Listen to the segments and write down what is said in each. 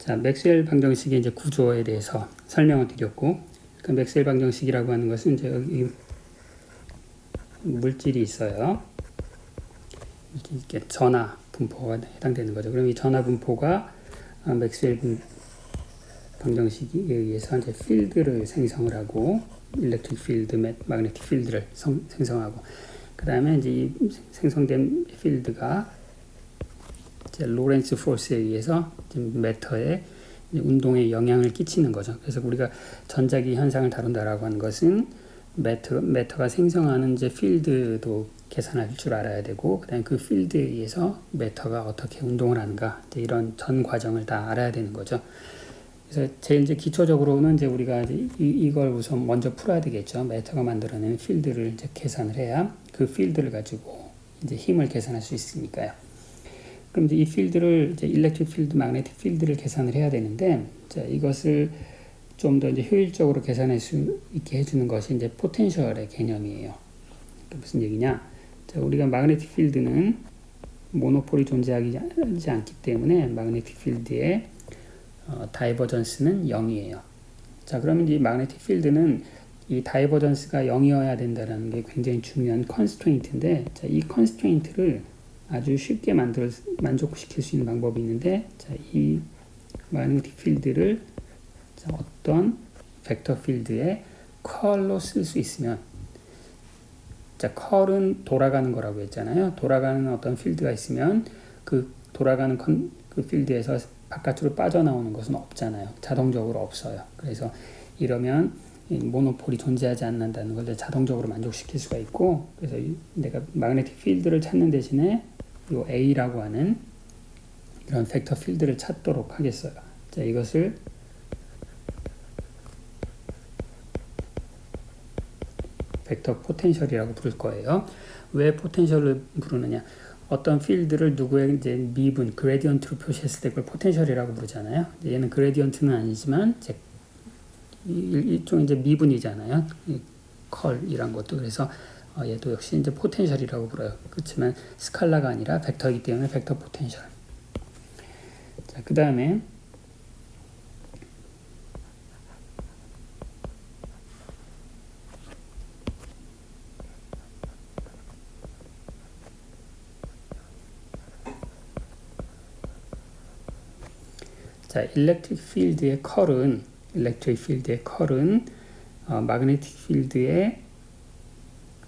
자, 맥스웰 방정식의 이제 구조에 대해서 설명을 드렸고, 그 맥스웰 방정식이라고 하는 것은 이제 여기 물질이 있어요. 이렇게 전하 분포가 해당되는 거죠. 그럼 이 전하 분포가 맥스웰 방정식에 의해서 이제 필드를 생성을 하고, 일렉트릭 필드, 마그네틱 필드를 생성하고, 그 다음에 이제 이 생성된 필드가 이제 로렌츠 포스에 의해서 매터에 운동에 영향을 끼치는 거죠. 그래서 우리가 전자기 현상을 다룬다라고 하는 것은 매터가 생성하는 이제 필드도 계산할 줄 알아야 되고, 그다음에 그 필드에 의해서 매터가 어떻게 운동을 하는가, 이제 이런 전 과정을 다 알아야 되는 거죠. 그래서 제일 이제 기초적으로는 이제 우리가 이걸 우선 먼저 풀어야 되겠죠. 매터가 만들어내는 필드를 이제 계산을 해야 그 필드를 가지고 이제 힘을 계산할 수 있으니까요. 그럼 이제 이 필드를 이제 일렉트릭 필드, 마그네틱 필드를 계산을 해야 되는데, 자, 이것을 좀 더 이제 효율적으로 계산할 수 있게 해주는 것이 이제 포텐셜의 개념이에요. 무슨 얘기냐? 자, 우리가 마그네틱 필드는 모노폴이 존재하지 않기 때문에 마그네틱 필드의 다이버전스는 0이에요. 자, 그러면 이 마그네틱 필드는 이 다이버전스가 0이어야 된다는 게 굉장히 중요한 컨스트레인트인데, 자, 이 컨스트레인트를 아주 쉽게 만족시킬 수 있는 방법이 있는데, 자, 이 마그네틱 필드를 자, 어떤 벡터 필드의 컬로 쓸 수 있으면, 자, 컬은 돌아가는 거라고 했잖아요. 돌아가는 어떤 필드가 있으면 그 돌아가는 그 필드에서 바깥으로 빠져나오는 것은 없잖아요. 자동적으로 없어요. 그래서 이러면 모노폴이 존재하지 않는다는 걸 자동적으로 만족시킬 수가 있고, 그래서 내가 마그네틱 필드를 찾는 대신에 이 A라고 하는 이런 벡터 필드를 찾도록 하겠어요. 자, 이것을 벡터 포텐셜이라고 부를 거예요. 왜 포텐셜을 부르느냐? 어떤 필드를 누구의 이제 미분, 그레디언트로 표시했을 때 그걸 포텐셜이라고 부르잖아요. 얘는 그레디언트는 아니지만 이제 일종 이제 미분이잖아요. 컬이란 것도. 그래서 얘도 역시 이제 포텐셜이라고 불러요. 그렇지만 스칼라가 아니라 벡터이기 때문에 벡터 포텐셜. 자, 그 다음에 자, 일렉트릭 필드의 컬은 마그네틱 필드의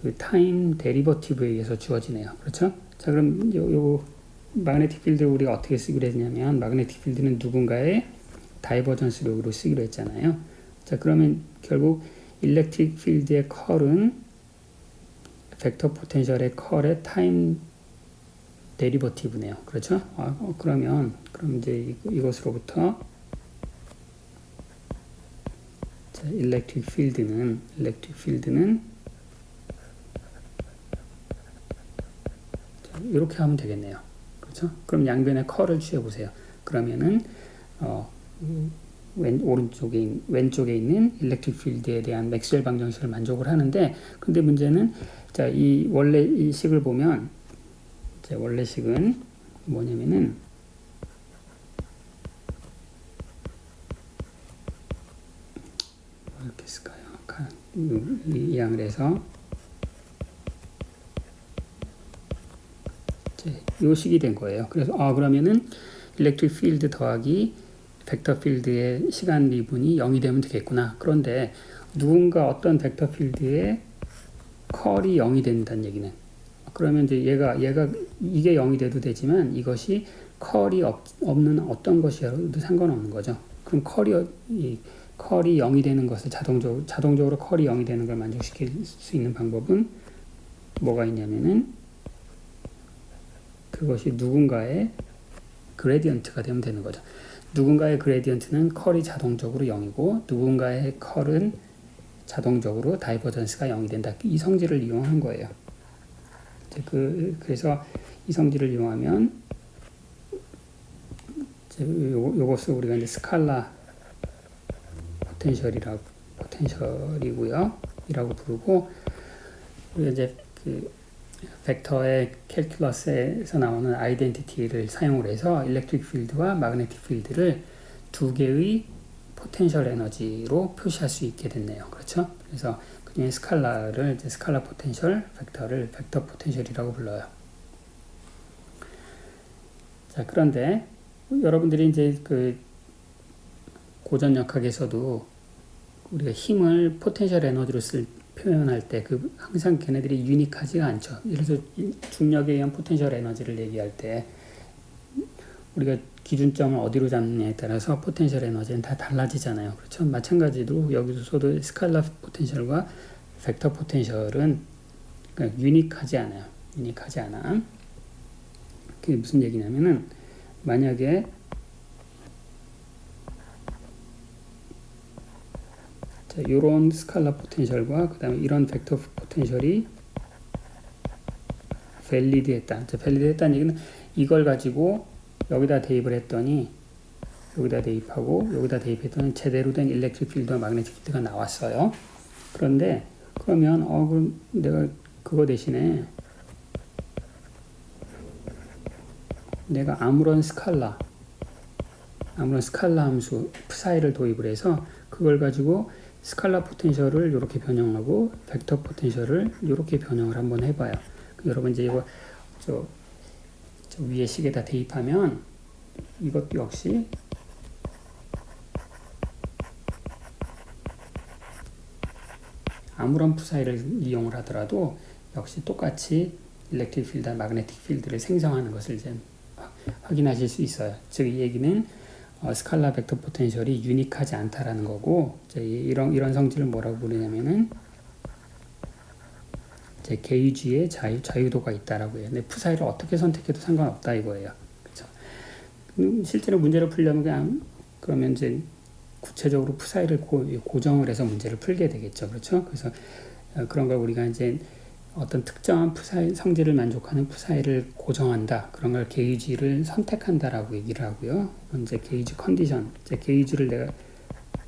그 타임 데리버티브에 의해서 주어지네요. 그렇죠? 자, 그럼 요 마그네틱 필드를 우리가 어떻게 쓰기로 했냐면, 마그네틱 필드는 누군가의 다이버전스력으로 쓰기로 했잖아요. 자, 그러면 결국 일렉트릭 필드의 컬은 벡터 포텐셜의 컬의 타임 데리버티브네요. 그렇죠? 그럼 이제 이것으로부터 자, 일렉트릭 필드는 자, 이렇게 하면 되겠네요. 그렇죠? 그럼 양변의 컬을 취해 보세요. 그러면은 왼쪽에 있는 일렉트릭 필드에 대한 맥스웰 방정식을 만족을 하는데, 근데 문제는 자, 이 원래 이 식을 보면, 원래 식은 뭐냐면은 이렇게 쓸까요? 이항을 해서 이 식이 된 거예요. 그래서 그러면은 일렉트릭 필드 더하기 벡터 필드의 시간 미분이 0이 되면 되겠구나. 그런데 누군가 어떤 벡터 필드의 컬이 0이 된다는 얘기는, 그러면 이제 얘가 이게 0이 돼도 되지만 이것이 컬이 없는 어떤 것이어도 상관없는 거죠. 그럼 컬이 0이 되는 것을 자동적으로 컬이 0이 되는 걸 만족시킬 수 있는 방법은 뭐가 있냐면은, 그것이 누군가의 그레디언트가 되면 되는 거죠. 누군가의 그레디언트는 컬이 자동적으로 0이고, 누군가의 컬은 자동적으로 다이버전스가 0이 된다. 이 성질을 이용한 거예요. 그래서 이 성질을 이용하면 요것을 우리가 이제 스칼라 포텐셜이고요. 이라고 부르고, 우리가 이제 그 벡터의 캘큘러스에서 나오는 아이덴티티를 사용을 해서 일렉트릭 필드와 마그네틱 필드를 두 개의 포텐셜 에너지로 표시할 수 있게 됐네요. 그렇죠? 그래서 그중에 스칼라를 이제 스칼라 포텐셜, 벡터를 벡터 포텐셜이라고 불러요. 자, 그런데 여러분들이 이제 그 고전역학에서도 우리가 힘을 포텐셜 에너지로 표현할 때 그 항상 걔네들이 유니크하지가 않죠. 예를 들어서 중력에 의한 포텐셜 에너지를 얘기할 때 우리가 기준점을 어디로 잡느냐에 따라서 포텐셜 에너지는 다 달라지잖아요. 그렇죠? 마찬가지로 여기서도 스칼라 포텐셜과 벡터 포텐셜은 그러니까 유니크하지 않아요. 유니크하지 않아. 그게 무슨 얘기냐면은 만약에 자, 요런 스칼라 포텐셜과 그 다음에 이런 벡터 포텐셜이 밸리드 했다. 자, 밸리드 했다는 얘기는 이걸 가지고 여기다 대입을 했더니 여기다 대입하고 여기다 대입했더니 제대로 된 일렉트릭 필드와 마그네틱 필드가 나왔어요. 그런데 그러면 그럼 내가 그거 대신에 내가 아무런 스칼라 함수 psi를 도입을 해서 그걸 가지고 스칼라 포텐셜을 이렇게 변형하고 벡터 포텐셜을 이렇게 변형을 한번 해봐요. 여러분 이제 이거 저 위에 식에다 대입하면 이것도 역시 아무런 psi를 이용을 하더라도 역시 똑같이 일렉트릭 필드와 마그네틱 필드를 생성하는 것을 이제 확인하실 수 있어요. 즉 이 얘기는 스칼라 벡터 포텐셜이 유니크하지 않다라는 거고 이런 성질을 뭐라고 부르냐면은 이제 게이지의 자유도가 있다라고 해요. 근데 psi를 어떻게 선택해도 상관없다 이거예요. 그렇죠? 실제로 문제를 풀려면 그러면 이제 구체적으로 psi를 고정을 해서 문제를 풀게 되겠죠. 그렇죠? 그래서 그런 걸 우리가 이제 어떤 특정한 psi 성질을 만족하는 psi를 고정한다. 그런 걸 게이지를 선택한다라고 얘기를 하고요. 이제 게이지 컨디션, 이제 게이지를 내가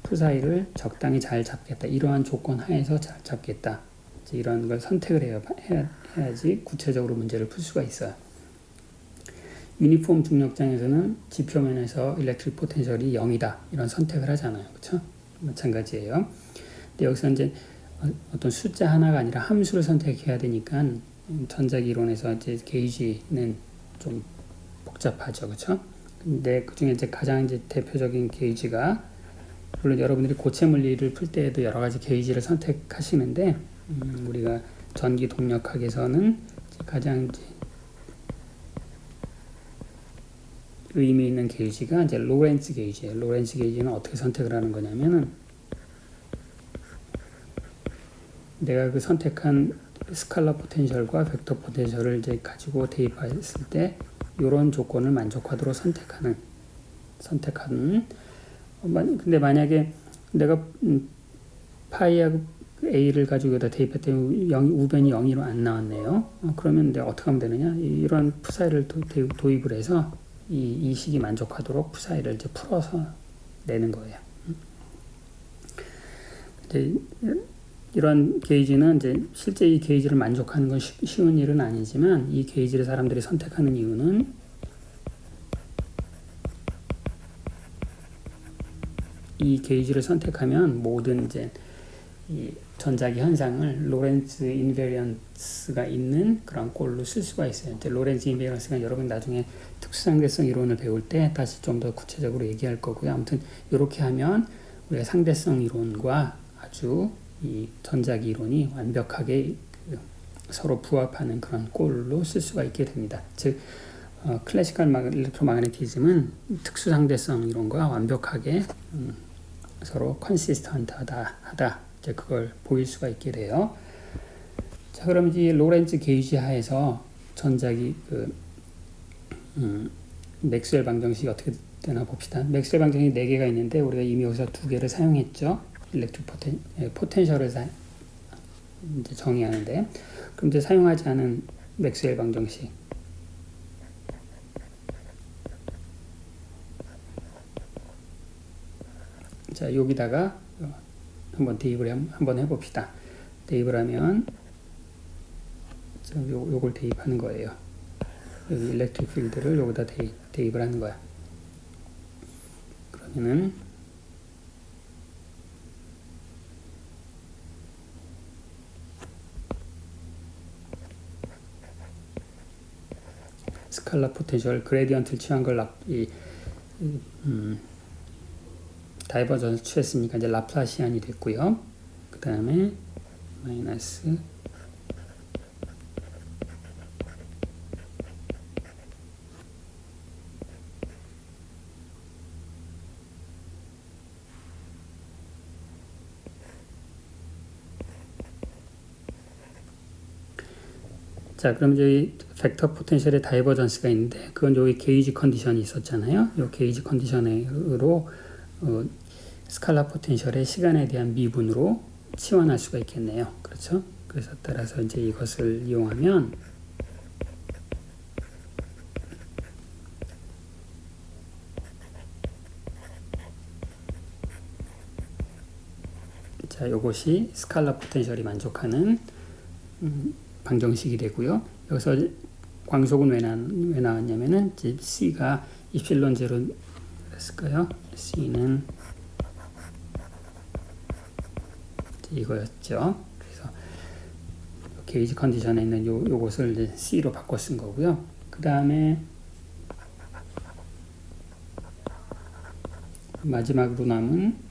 psi를 적당히 잘 잡겠다. 이러한 조건 하에서 잘 잡겠다. 이제 이런 걸 선택을 해야지 구체적으로 문제를 풀 수가 있어요. 유니폼 중력장에서는 지표면에서 일렉트릭 포텐셜이 0이다. 이런 선택을 하잖아요. 그렇죠? 마찬가지예요. 근데 여기서 이제 어떤 숫자 하나가 아니라 함수를 선택해야 되니까 전자기 이론에서 이제 게이지는 좀 복잡하죠. 그렇죠? 근데 그중에 이제 가장 이제 대표적인 게이지가 물론 여러분들이 고체 물리를 풀 때에도 여러 가지 게이지를 선택하시는데 우리가 전기 동력학에서는 가장 이제 의미 있는 게이지가 이제 로렌츠 게이지예요. 로렌츠 게이지는 어떻게 선택을 하는 거냐면은 내가 그 선택한 스칼라 포텐셜과 벡터 포텐셜을 이제 가지고 대입했을 때 이런 조건을 만족하도록 선택하는 근데 만약에 내가 파이하고 A를 가지고 여기다 대입했더니 우변이 0으로 안 나왔네요. 그러면 내가 어떻게 하면 되느냐? 이런 psi를 도입을 해서 이 식이 만족하도록 psi를 이제 풀어서 내는 거예요. 이제 이런 게이지는 이제 실제 이 게이지를 만족하는 건 쉬운 일은 아니지만 이 게이지를 사람들이 선택하는 이유는 이 게이지를 선택하면 모든 이제 이 전자기 현상을 로렌츠 인베리언스가 있는 그런 꼴로 쓸 수가 있어요. 이제 로렌츠 인베리언스가 여러분 나중에 특수상대성 이론을 배울 때 다시 좀 더 구체적으로 얘기할 거고요. 아무튼 이렇게 하면 우리가 상대성 이론과 아주 이 전자기 이론이 완벽하게 서로 부합하는 그런 꼴로 쓸 수가 있게 됩니다. 즉 클래시컬 일렉트로마그네티즘은 특수상대성 이론과 완벽하게 서로 컨시스턴트하다 이제 그걸 보일 수가 있게 돼요. 자, 그럼 이제 로렌츠 게이지 하에서 전자기 맥스웰 방정식이 어떻게 되나 봅시다. 맥스웰 방정식이 4개가 있는데 우리가 이미 여기서 2개를 사용했죠. 일렉트릭 포텐셜을 이제 정의하는데 그럼 이제 사용하지 않은 맥스웰 방정식 자 여기다가 한번 대입을 한번 해봅시다. 대입을 하면 요걸 대입하는 거예요. 여기 일렉트릭 필드를 여기다 대입을 하는 거야. 얘는 스칼라 포텐셜 그레디언트를 취한 걸 다이버전을 취했으니까 이제 라플라시안이 됐고요. 그 다음에 마이너스 자, 그럼 이제 벡터 포텐셜의 다이버전스가 있는데 그건 여기 게이지 컨디션이 있었잖아요. 이 게이지 컨디션으로 스칼라 포텐셜의 시간에 대한 미분으로 치환할 수가 있겠네요. 그렇죠? 그래서 따라서 이제 이것을 이용하면 자, 이것이 스칼라 포텐셜이 만족하는 방정식이 되고요. 여기서 광속은 왜 나왔냐면은 이제 C가 입실론 제로 했을까요? C는 이거였죠. 그래서 게이지 컨디션에 있는 요것을 이제 C로 바꿔 쓴 거고요. 그 다음에 마지막으로 남은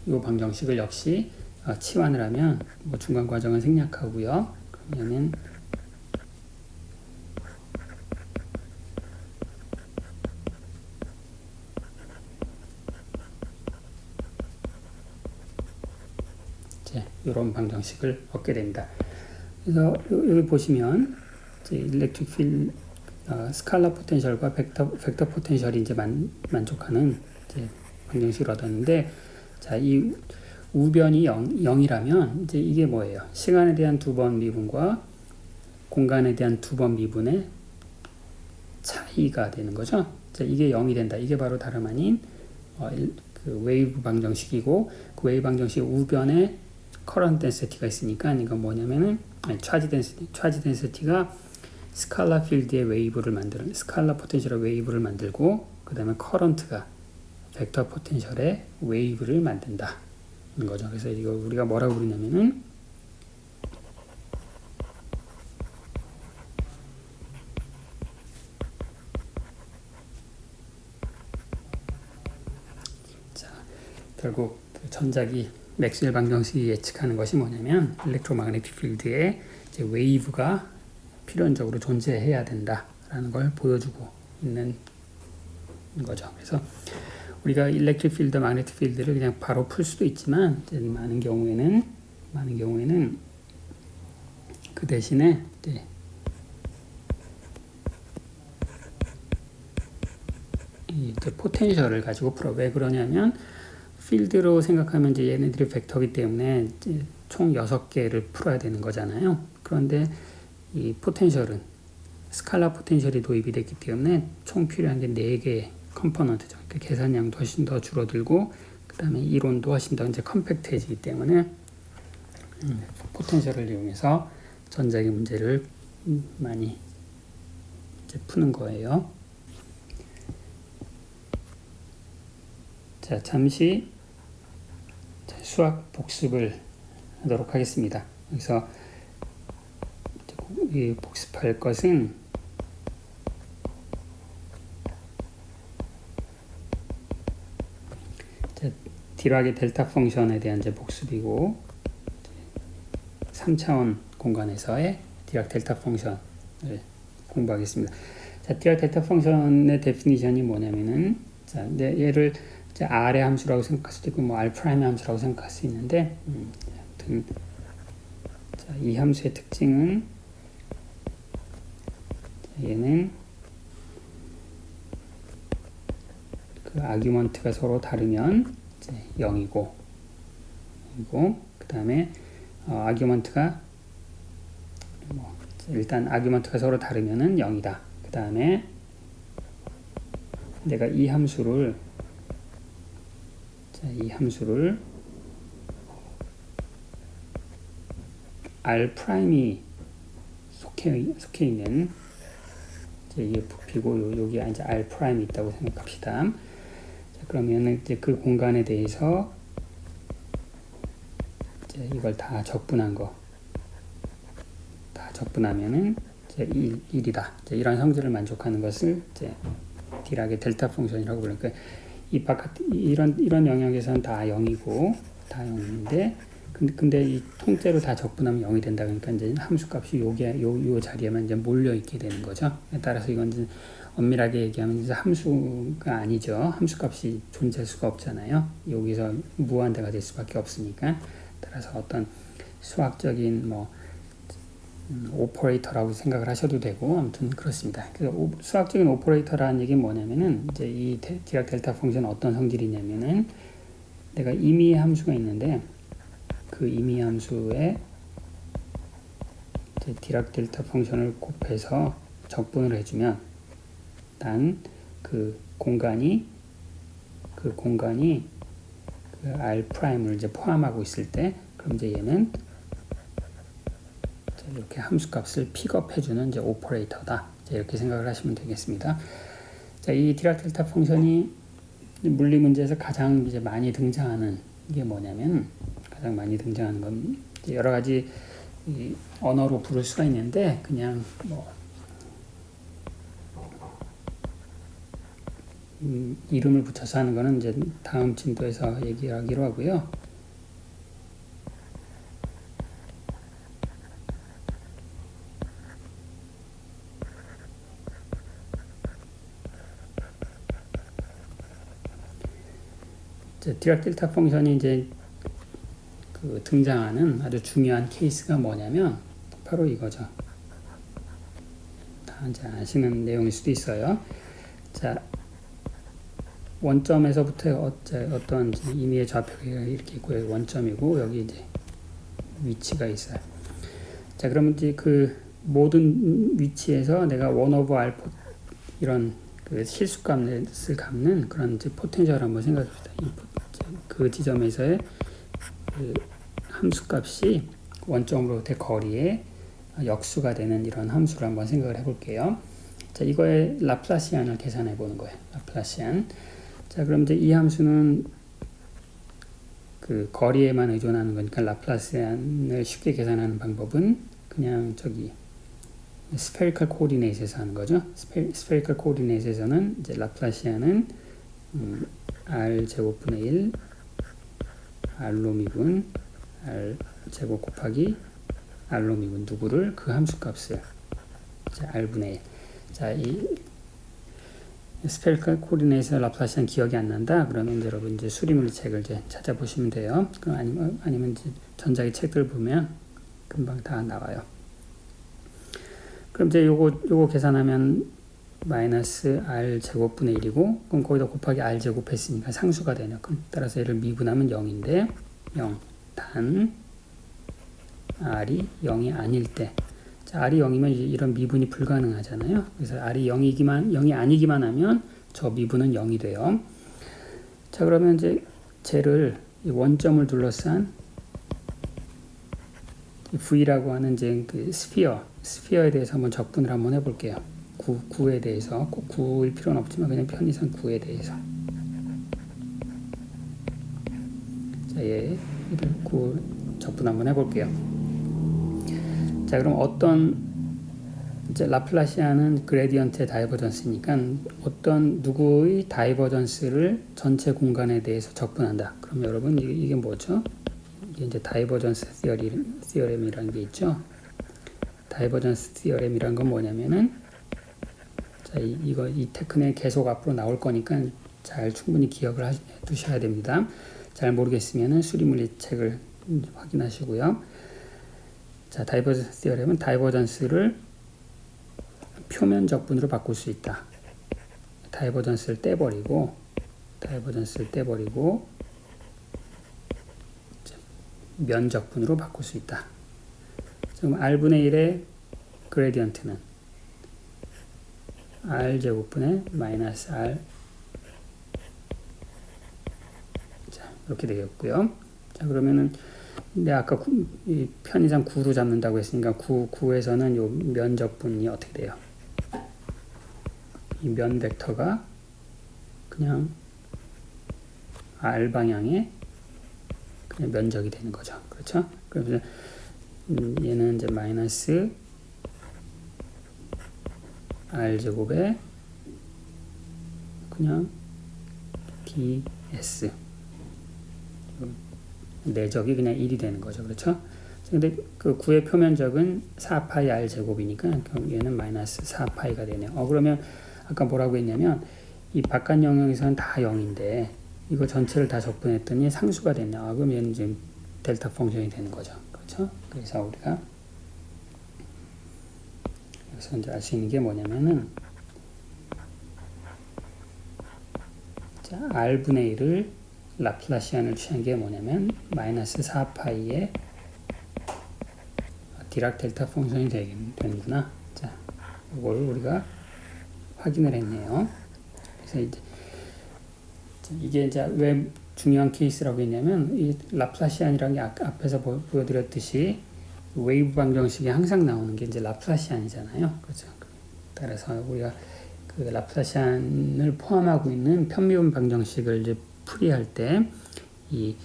이 방정식을 역시 치환을 하면 뭐 중간 과정은 생략하고요. 그러면은 이제 이런 방정식을 얻게 됩니다. 그래서 여기 보시면 이제 일렉트릭 필 스칼라 포텐셜과 벡터 포텐셜이 이제 만족하는 이제 방정식을 얻었는데, 자, 이 우변이 0이라면 이제 이게 뭐예요? 시간에 대한 두 번 미분과 공간에 대한 두 번 미분의 차이가 되는 거죠. 자, 이게 0이 된다. 이게 바로 다름 아닌 그 웨이브 방정식이고, 그 웨이브 방정식 우변에 커런트 덴시티가 있으니까 이건 뭐냐면은 차지 덴시티가 스칼라 필드의 웨이브를 만드는 스칼라 포텐셜의 웨이브를 만들고, 그 다음에 커런트가 벡터 포텐셜의 웨이브를 만든다 는 거죠. 그래서 이거 우리가 뭐라고 부르냐면은 자, 결국 그 전자기 맥스웰 방정식이 예측하는 것이 뭐냐면 일렉트로마그네틱 필드에 이제 웨이브가 필연적으로 존재해야 된다라는 걸 보여주고 있는 거죠. 그래서 우리가 일렉트릭 필드, 마그네틱 필드를 그냥 바로 풀 수도 있지만 이제 많은 경우에는 그 대신에 이제 포텐셜을 가지고 풀어. 왜 그러냐면 필드로 생각하면 이제 얘네들이 벡터이기 때문에 이제 총 6개를 풀어야 되는 거잖아요. 그런데 이 포텐셜은 스칼라 포텐셜이 도입이 됐기 때문에 총 필요한 게 4개의 컴포넌트죠. 그 계산량도 훨씬 더 줄어들고, 그 다음에 이론도 훨씬 더 이제 컴팩트해지기 때문에 포텐셜을 이용해서 전자기 문제를 많이 이제 푸는 거예요. 자, 잠시 수학 복습을 하도록 하겠습니다. 여기서 이 복습할 것은 디락의 델타 펑션에 대한 이제 복습이고, 3차원 공간에서의 디락 델타 펑션을 공부하겠습니다. 자, 디락 델타 펑션의 데피니션이 뭐냐면은, 자, 얘를 이제 R의 함수라고 생각할 수도 있고, 뭐 R 프라임의 함수라고 생각할 수 있는데, 아무튼, 자, 이 함수의 특징은, 얘는 그 아규먼트가 서로 다르면 0이고, 그 다음에 아규먼트가 일단 아규먼트가 서로 다르면은 0이다. 그 다음에 내가 이 함수를 R 프라임이 속해 있는 이제 이게 부피고 여기 이제 R 프라임이 있다고 생각합시다. 자, 그러면은 이제 그 공간에 대해서 이제 이걸 다 적분하면은 이제 1이다. 이제 이런 성질을 만족하는 것을 이제 디락의 델타 펑션이라고 부르니까 이 바깥 이런 영역에서는 다 0이고 다 0인데 근데 이 통째로 다 적분하면 0이 된다. 그러니까 이제 함수값이 요 자리에만 이제 몰려 있게 되는 거죠. 따라서 이건 이제 엄밀하게 얘기하면 이제 함수가 아니죠. 함수값이 존재할 수가 없잖아요. 여기서 무한대가 될 수밖에 없으니까. 따라서 어떤 수학적인 오퍼레이터라고 생각을 하셔도 되고 아무튼 그렇습니다. 그래서 수학적인 오퍼레이터라는 얘기는 뭐냐면은 이제 이 디락 델타 펑션은 어떤 성질이냐면은 내가 임의의 함수가 있는데 그 임의 함수에 이제 디락 델타 펑션을 곱해서 적분을 해주면 단 그 공간이 그 R 프라임을 이제 포함하고 있을 때 그럼 이제 얘는 이렇게 함수값을 픽업해주는 이제 오퍼레이터다. 이렇게 생각을 하시면 되겠습니다. 자, 이 디락 델타 펑션이 물리 문제에서 가장 이제 많이 등장하는 이게 뭐냐면 가장 많이 등장하는 건 여러 가지 언어로 부를 수가 있는데 그냥 이름을 붙여서 하는 거는 이제 다음 진도에서 얘기하기로 하고요. 디락 델타 펑션이 이제 그 등장하는 아주 중요한 케이스가 뭐냐면 바로 이거죠. 다 이제 아시는 내용일 수도 있어요. 자, 원점에서부터 어떤 임의의 좌표가 이렇게 있고요. 원점이고 여기 이제 위치가 있어요. 자, 그러면 이제 그 모든 위치에서 내가 1/r 이런 그 실수값을 갚는 그런 이제 포텐셜을 한번 생각해봅시다. 그 지점에서의 그 함수값이 원점으로부터의 거리에 역수가 되는 이런 함수를 한번 생각을 해볼게요. 자, 이거의 라플라시안을 계산해 보는 거예요. 라플라시안. 자, 그럼 이제 이 함수는 그 거리에만 의존하는 거니까 라플라시안을 쉽게 계산하는 방법은 그냥 스페리컬 코디네이트에서 하는 거죠. 스페리컬 코디네이트에서는 이제 라플라시안은 r 제곱분의 1 r로 미분 r 제곱 곱하기 r로 미분 누구를 그 함수값을 r분의 1. 자, 이 스페리컬 코디네이트 라플라시안 기억이 안 난다. 그러면 이제 여러분 이제 수리물리 책을 이제 찾아보시면 돼요. 아니면 이제 전자기 책들 보면 금방 다 나와요. 그럼 이제 요거 계산하면 마이너스 r 제곱분의 1이고 그럼 거기다 곱하기 r 제곱했으니까 상수가 되네요. 그럼 따라서 얘를 미분하면 0인데 0 단 r이 0이 아닐 때 자, r이 0이면 이런 미분이 불가능하잖아요. 그래서 r이 0이 아니기만 하면 저 미분은 0이 돼요. 자, 그러면 이제 쟤를 원점을 둘러싼 V라고 하는 이제 그 스피어에 대해서 한번 적분을 한번 해볼게요. 9에 대해서 꼭 9일 필요는 없지만 그냥 편의상 9에 대해서. 자, 얘를 9 적분 한번 해볼게요. 자, 그럼 이제 라플라시안은 그레디언트의 다이버전스니까 어떤 누구의 다이버전스를 전체 공간에 대해서 적분한다. 그럼 여러분 이게 뭐죠? 이게 이제 다이버전스 시어렘이라는 게 있죠. 다이버전스 시어렘이란 건 뭐냐면은 자, 이 테크는 계속 앞으로 나올 거니까 잘 충분히 기억을 해 두셔야 됩니다. 잘 모르겠으면은 수리물리 책을 확인하시고요. 자, 다이버전스 시어렘은 다이버전스를 표면 적분으로 바꿀 수 있다. 다이버전스를 떼버리고 면 적분으로 바꿀 수 있다. 지금 r분의 1의 그레디언트는 r 제곱분의 마이너스 r 자, 이렇게 되겠고요. 자, 그러면은 근데 아까 이 편의상 9로 잡는다고 했으니까 9에서는 요 면적분이 어떻게 돼요? 이 면 벡터가 그냥 R 방향의 그냥 면적이 되는 거죠. 그렇죠? 그래서 얘는 이제 마이너스 R 제곱에 그냥 ds 내적이 그냥 1이 되는 거죠. 그렇죠? 근데 그 9의 표면적은 4파이 R 제곱이니까 얘는 마이너스 4파이가 되네요. 그러면 아까 뭐라고 했냐면 이 바깥 영역에서는 다 0인데 이거 전체를 다 적분했더니 상수가 됐네요. 그럼 얘는 지금 델타 펑션이 되는 거죠. 그렇죠? 그래서 우리가 여기서 이제 알 수 있는 게 뭐냐면은 자, R분의 1을 라플라시안을 취한 게 뭐냐면 마이너스 4파이의 디락 델타 펑션이 되는구나. 자, 이걸 우리가 확인을 했네요. 그래서 이게 이제 왜 중요한 케이스라고 했냐면 이 라플라시안이라는 게 앞에서 보여드렸듯이 웨이브 방정식에 항상 나오는 게 이제 라플라시안이잖아요. 그렇죠? 따라서 우리가 그 라플라시안을 포함하고 있는 편미분 방정식을 이제 풀이할 때 이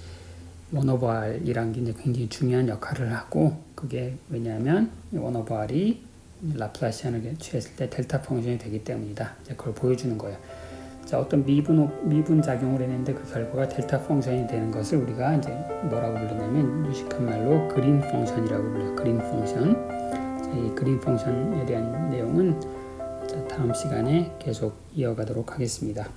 1/r이라는 게 이제 굉장히 중요한 역할을 하고 그게 왜냐하면 1/r이 라플라시안을 취했을 때 델타 펑션이 되기 때문이다. 이제 그걸 보여주는 거예요. 자, 어떤 미분 작용을 했는데 그 결과가 델타 펑션이 되는 것을 우리가 이제 뭐라고 부르냐면 유식한 말로 그린 펑션이라고 불러요. 그린 펑션. 자, 이 그린 펑션에 대한 내용은 다음 시간에 계속 이어가도록 하겠습니다.